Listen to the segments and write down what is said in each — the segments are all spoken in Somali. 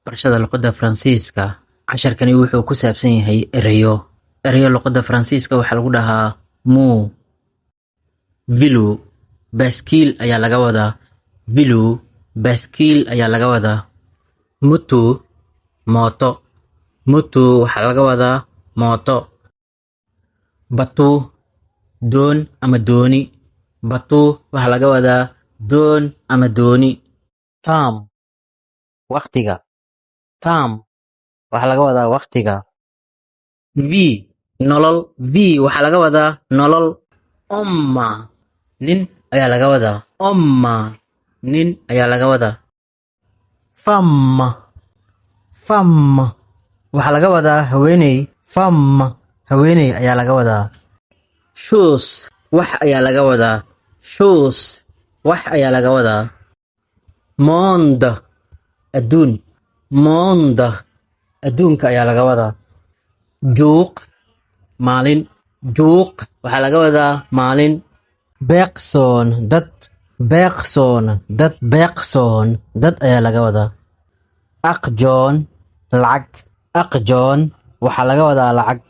Barashada luqadda Faransiiska. Casharkani wuxuu ku saabsan yahay erayo. Erayo luqadda Faransiiska waxaa lagu dhahaa muu. Vilu, baaskiil ayaa laga wadaa. Vilu, baaskiil ayaa laga wadaa. Mutu, mooto. Mutu waxaa laga wadaa mooto. Batu, doon ama dooni. Batu waxaa laga wadaa doon ama dooni. Tam, waqtiga. Tam waxaa laga wadaa waqtiga. V, nolol. V waxaa laga wadaa nolol. Omma, nin ayaa laga wadaa. Omma, nin ayaa laga wadaa. Famma, famma waxaa laga wadaa haweeney. Famma, haweeney ayaa laga wadaa. Shoes, wax ayaa laga wadaa. Shoes, wax ayaa laga wadaa. Monde, adduun. Monde, adduunka ayaa laga wadaa. Juuq, maalin. Juuq waxaa laga wadaa maalin. Beeqsoon, dad. Beeqsoon, dad. Beeqsoon, dad ayaa laga wadaa. Aqjoon, lacag. Aqjoon waxaa laga wadaa lacag.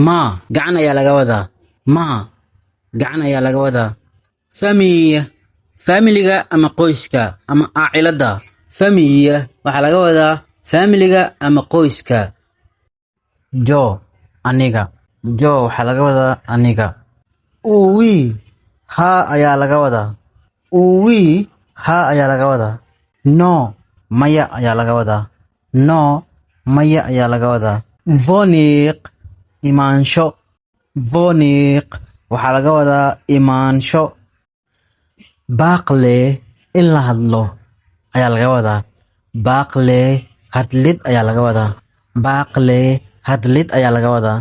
Ma, gacan ayaa laga wadaa. Ma, gacan ayaa laga wadaa. Famille, familiga ama qoyska ama aaciladda. Famille waxaa laga wadaa familiga ama qoyska. Jo, aniga. Jo waxaa laga wadaa aniga. Uwi, haa ayaa laga wadaa. Uwi, haa ayaa laga wadaa. No, maya ayaa laga wadaa. No, maya ayaa laga wadaa. Voniq, imaansho. Voniq waxaa laga wadaa imaansho. Baaqle, in la hadlo ayaa laga wadaa. Baaqle, hadlid ayaa laga wadaa. Baaqle, hadlid ayaa laga wadaa.